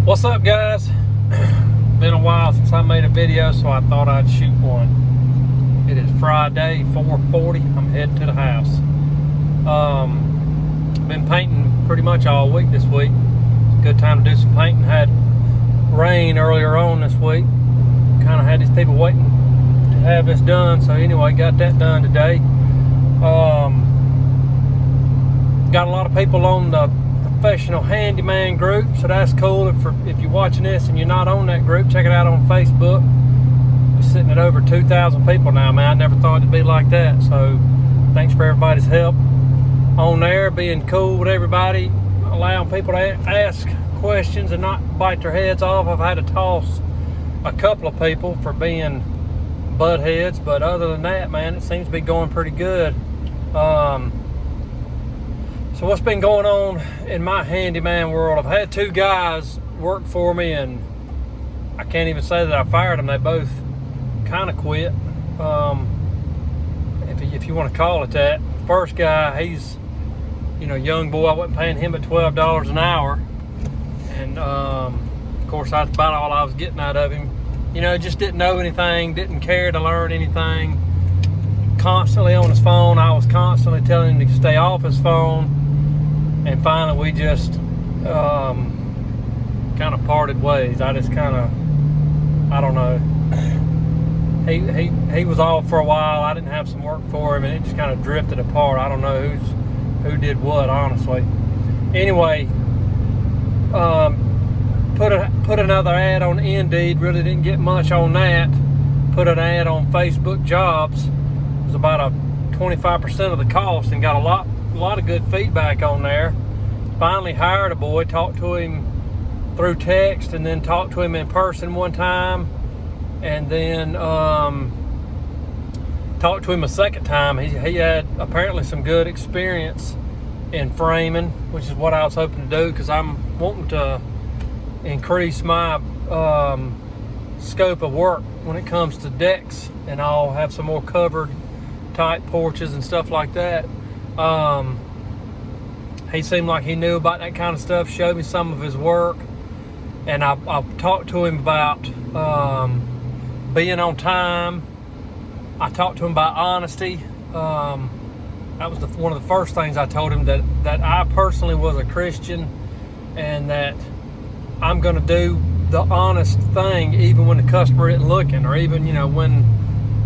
What's up, guys? Been a while since I made a video, so I thought I'd shoot one. It is Friday, 4:40. I'm heading to the house. Been painting pretty much all week this week. It's a good time to do some painting. Had rain earlier on this week. Kind of had these people waiting to have this done. So anyway, got that done today. Got a lot of people on the professional handyman group, so that's cool. If you're watching this and you're not on that group, check it out on Facebook. We're sitting at over 2,000 people now, man. I never thought it'd be like that. So thanks for everybody's help on there, being cool with everybody, allowing people to ask questions and not bite their heads off. I've had to toss a couple of people for being butt heads, but other than that, man, it seems to be going pretty good. So what's been going on in my handyman world? I've had two guys work for me, and I can't even say that I fired them. They both kind of quit, if you want to call it that. First guy, he's young boy. I wasn't paying him at $12 an hour, and of course that's about all I was getting out of him. Just didn't know anything, didn't care to learn anything. Constantly on his phone. I was constantly telling him to stay off his phone. And finally, we just kind of parted ways. I just kind of, I don't know. He was off for a while. I didn't have some work for him, and it just kind of drifted apart. I don't know who did what, honestly. Anyway, put another ad on Indeed. Really didn't get much on that. Put an ad on Facebook Jobs. It was about a 25% of the cost, and got a lot of good feedback on there. Finally hired a boy, talked to him through text, and then talked to him in person one time, and then talked to him a second time. He had apparently some good experience in framing, which is what I was hoping to do, because I'm wanting to increase my scope of work when it comes to decks, and I'll have some more covered type porches and stuff like that. He seemed like he knew about that kind of stuff, showed me some of his work, and I talked to him about being on time. I talked to him about honesty. That was one of the first things I told him, that I personally was a Christian, and that I'm going to do the honest thing even when the customer isn't looking, or even when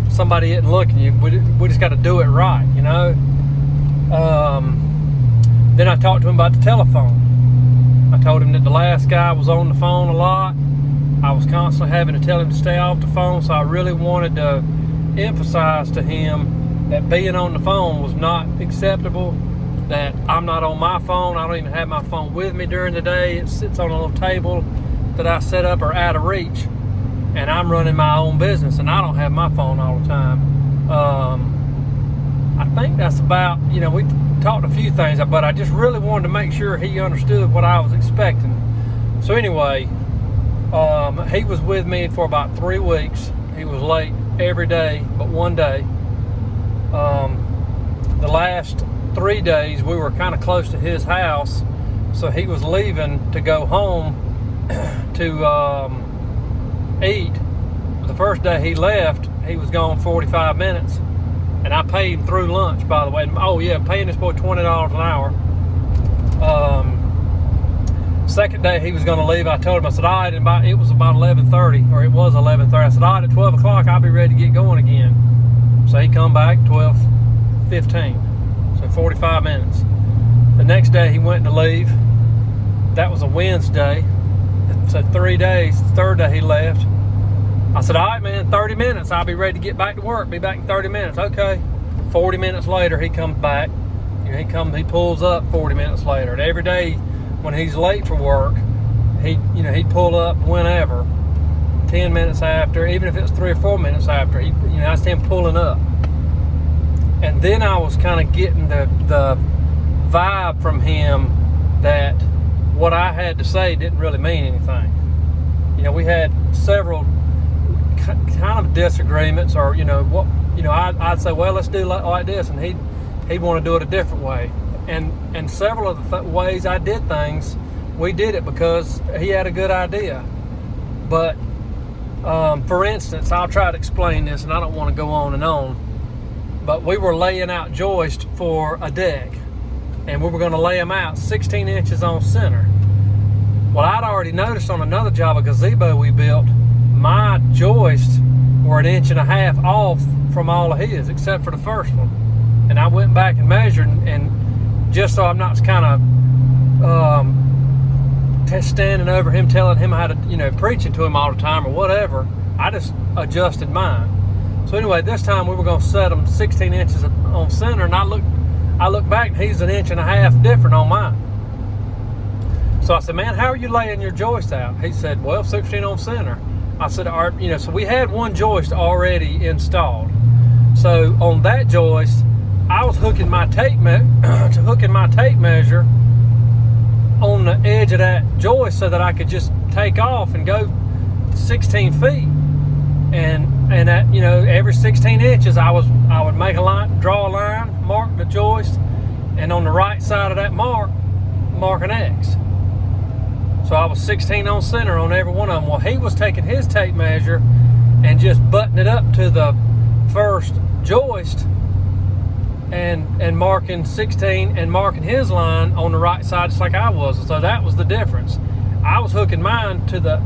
somebody isn't looking. We just got to do it right, Then I talked to him about the telephone. I told him that the last guy was on the phone a lot. I was constantly having to tell him to stay off the phone, so I really wanted to emphasize to him that being on the phone was not acceptable, that I'm not on my phone. I don't even have my phone with me during the day. It sits on a little table that I set up or out of reach, and I'm running my own business, and I don't have my phone all the time. I think that's about, we talked a few things, but I just really wanted to make sure he understood what I was expecting. So anyway, he was with me for about 3 weeks. He was late every day but one day. The last 3 days we were kind of close to his house, so he was leaving to go home to eat. The first day he left, he was gone 45 minutes. And I paid him through lunch, by the way. Oh yeah, paying this boy $20 an hour. Second day he was going to leave, I told him, I said, all right, it was about 11:30, or it was 11:30. I said, all right, at 12 o'clock I'll be ready to get going again. So he come back 12:15, so 45 minutes. The next day he went to leave. That was a Wednesday. So 3 days. The third day he left. I said, all right, man, 30 minutes. I'll be ready to get back to work. Be back in 30 minutes. Okay. 40 minutes later, he comes back. He pulls up 40 minutes later. And every day when he's late for work, he'd pull up whenever, 10 minutes after, even if it's 3 or 4 minutes after. I see him pulling up. And then I was kind of getting the vibe from him that what I had to say didn't really mean anything. We had several kind of disagreements, or I'd say, well, let's do like this, and he'd want to do it a different way. And several of the ways I did things We did it because he had a good idea. But for instance, I'll try to explain this, and I don't want to go on and on, but we were laying out joist for a deck, and we were going to lay them out 16 inches on center. Well, I'd already noticed on another job, a gazebo we built, my joists were 1.5 inches off from all of his, except for the first one. And I went back and measured, and just so I'm not kind of standing over him, telling him how to, preaching to him all the time or whatever, I just adjusted mine. So anyway, this time we were going to set them 16 inches on center, and I looked back, and he's 1.5 inches different on mine. So I said, man, how are you laying your joist out? He said, well, 16 on center. I said, so we had one joist already installed. So on that joist, I was hooking my tape measure on the edge of that joist so that I could just take off and go 16 feet. And at, every 16 inches, I would make a line, draw a line, mark the joist, and on the right side of that mark an X. So I was 16 on center on every one of them. Well, he was taking his tape measure and just butting it up to the first joist and marking 16 and marking his line on the right side just like I was. So that was the difference. I was hooking mine to the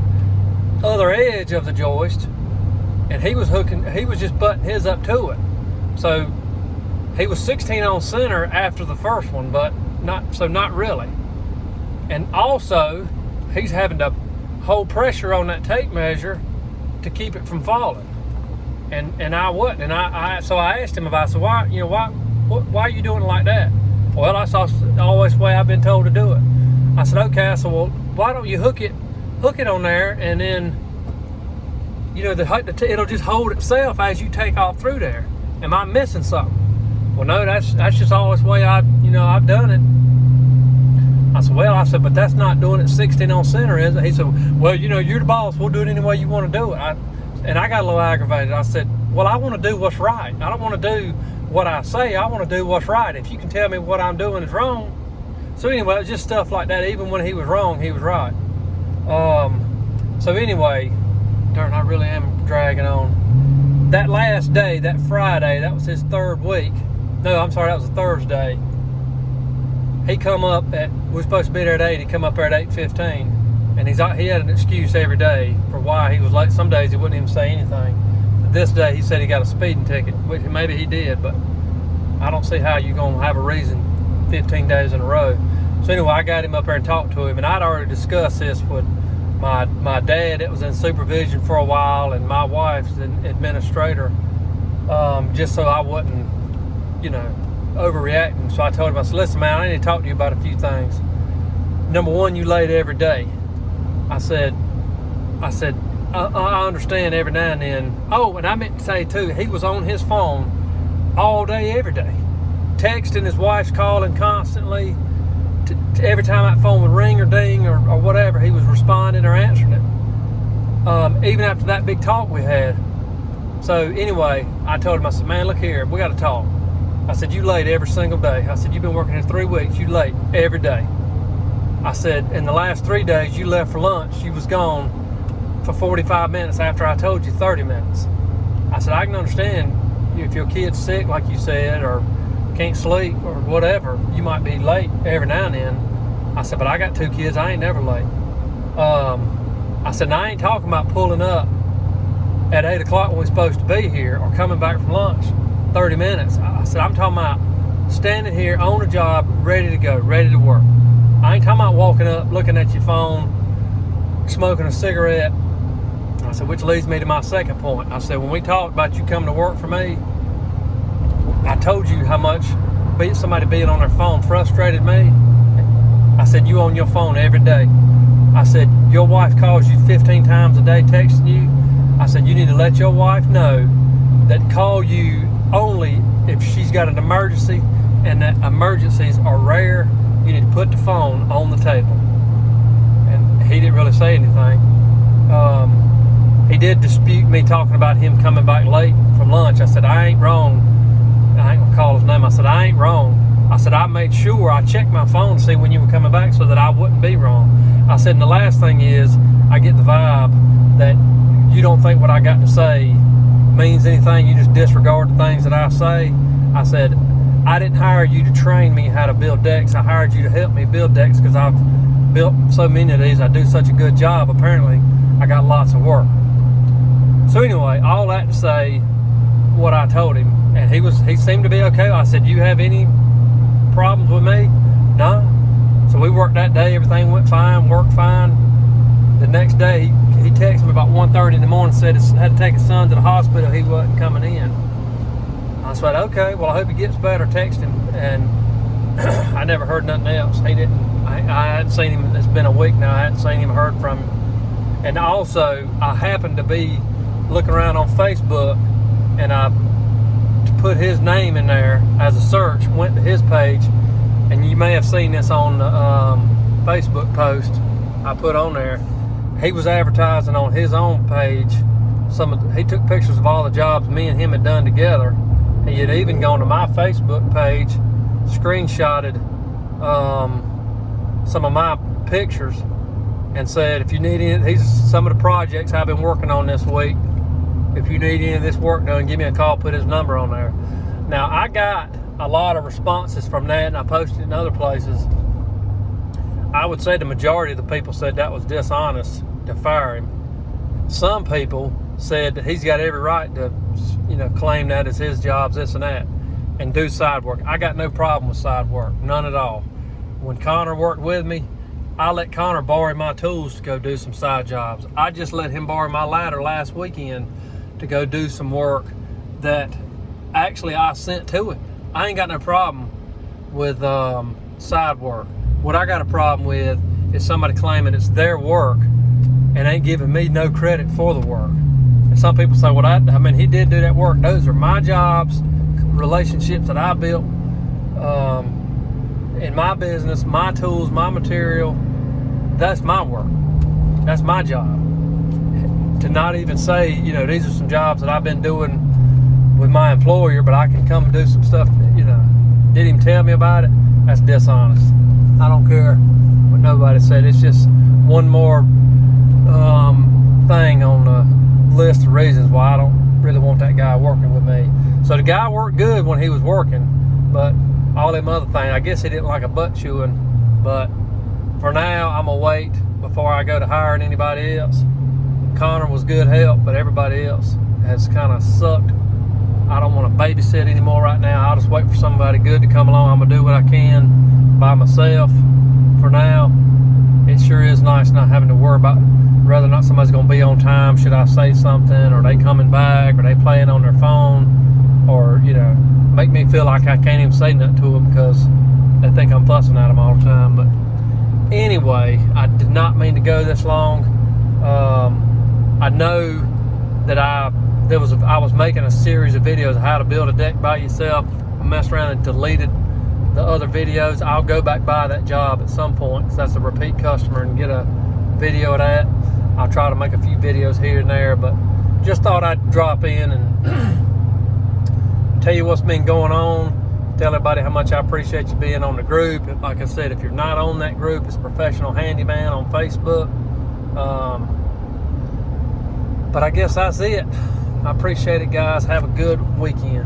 other edge of the joist, and he was just butting his up to it. So he was 16 on center after the first one, but not really. And also, he's having to hold pressure on that tape measure to keep it from falling. And I wasn't. And so I asked him about, so why are you doing it like that? Well, that's always the way I've been told to do it. I said, okay. I said, well, why don't you hook it on there, and then, it'll just hold itself as you take off through there. Am I missing something? Well, no, that's just always the way I've done it. I said, but that's not doing it 16 on center, is it? He said, well, you're the boss. We'll do it any way you want to do it. And I got a little aggravated. I said, well, I want to do what's right. I don't want to do what I say. I want to do what's right. If you can tell me what I'm doing is wrong. So anyway, it was just stuff like that. Even when he was wrong, he was right. So anyway, darn, I really am dragging on. That last day, that Friday, that was his third week. No, I'm sorry, that was a Thursday. He come up we were supposed to be there at 8. He come up there at 8:15, and he had an excuse every day for why he was late. Some days he wouldn't even say anything. But this day he said he got a speeding ticket, which maybe he did, but I don't see how you're gonna have a reason 15 days in a row. So anyway, I got him up there and talked to him, and I'd already discussed this with my dad that was in supervision for a while, and my wife's an administrator, just so I wasn't, overreacting. So I told him, I said, listen, man, I need to talk to you about a few things. Number one, you late every day. I said, I understand every now and then. Oh, and I meant to say too, he was on his phone all day, every day, texting, his wife's calling constantly. Every time that phone would ring or ding or whatever, he was responding or answering it. Even after that big talk we had. So anyway, I told him, I said, man, look here, we got to talk. I said, you late every single day. I said, you've been working here 3 weeks. You late every day. I said, in the last 3 days, you left for lunch. You was gone for 45 minutes after I told you 30 minutes. I said, I can understand if your kid's sick, like you said, or can't sleep or whatever, you might be late every now and then. I said, but I got 2 kids. I ain't never late. I said, now I ain't talking about pulling up at 8 o'clock when we're supposed to be here or coming back from lunch 30 minutes. I said, I'm talking about standing here on the job, ready to go, ready to work. I ain't talking about walking up, looking at your phone, smoking a cigarette. I said, which leads me to my second point. I said, when we talked about you coming to work for me, I told you how much somebody being on their phone frustrated me. I said, you on your phone every day. I said, your wife calls you 15 times a day texting you. I said, you need to let your wife know that call you only if she's got an emergency, and that emergencies are rare. You need to put the phone on the table. And he didn't really say anything. He did dispute me talking about him coming back late from lunch. I said, I ain't wrong. I ain't gonna call his name. I said, I ain't wrong. I said, I made sure I checked my phone to see when you were coming back so that I wouldn't be wrong. I said, and the last thing is, I get the vibe that you don't think what I got to say means anything. You just disregard the things that I say. I said, I didn't hire you to train me how to build decks. I hired you to help me build decks because I've built so many of these. I do such a good job. Apparently, I got lots of work. So anyway, all that to say what I told him, and he seemed to be okay. I said, you have any problems with me? No. So we worked that day. Everything went fine, worked fine. The next day, he texted me about 1:30 in the morning, said he had to take his son to the hospital. He wasn't coming in. I said, okay, well, I hope he gets better. Text him. And I never heard nothing else. He didn't, I hadn't seen him. It's been a week now. I hadn't seen him, heard from him. And also, I happened to be looking around on Facebook, and I put his name in there as a search, went to his page, and you may have seen this on the Facebook post I put on there. He was advertising on his own page. He took pictures of all the jobs me and him had done together. He had even gone to my Facebook page, screenshotted some of my pictures, and said, if you need any, these are some of the projects I've been working on this week. If you need any of this work done, give me a call, put his number on there. Now, I got a lot of responses from that, and I posted it in other places. I would say the majority of the people said that was dishonest to fire him. Some people said that he's got every right to, claim that as his jobs, this and that, and do side work. I got no problem with side work, none at all. When Connor worked with me, I let Connor borrow my tools to go do some side jobs. I just let him borrow my ladder last weekend to go do some work that actually I sent to him. I ain't got no problem with side work. What I got a problem with is somebody claiming it's their work and ain't giving me no credit for the work. And some people say, well, he did do that work. Those are my jobs, relationships that I built in my business, my tools, my material. That's my work. That's my job. To not even say, these are some jobs that I've been doing with my employer, but I can come and do some stuff, did him tell me about it? That's dishonest. I don't care what nobody said. It's just one more thing on the list of reasons why I don't really want that guy working with me. So the guy worked good when he was working, but all them other things, I guess he didn't like a butt chewing, but for now, I'm gonna wait before I go to hiring anybody else. Connor was good help, but everybody else has kind of sucked. I don't want to babysit anymore right now. I'll just wait for somebody good to come along. I'm gonna do what I can by myself for now. It sure is nice not having to worry about whether or not somebody's gonna be on time. Should I say something? Or they coming back? Or they playing on their phone? Or, make me feel like I can't even say nothing to them because they think I'm fussing at them all the time. But anyway, I did not mean to go this long. I know that I was making a series of videos of how to build a deck by yourself. I messed around and deleted the other videos. I'll go back by that job at some point because that's a repeat customer and get a video of that. I'll try to make a few videos here and there, but just thought I'd drop in and tell you what's been going on. Tell everybody how much I appreciate you being on the group. Like I said, if you're not on that group, it's Professional Handyman on Facebook. But I guess that's it. I appreciate it, guys. Have a good weekend.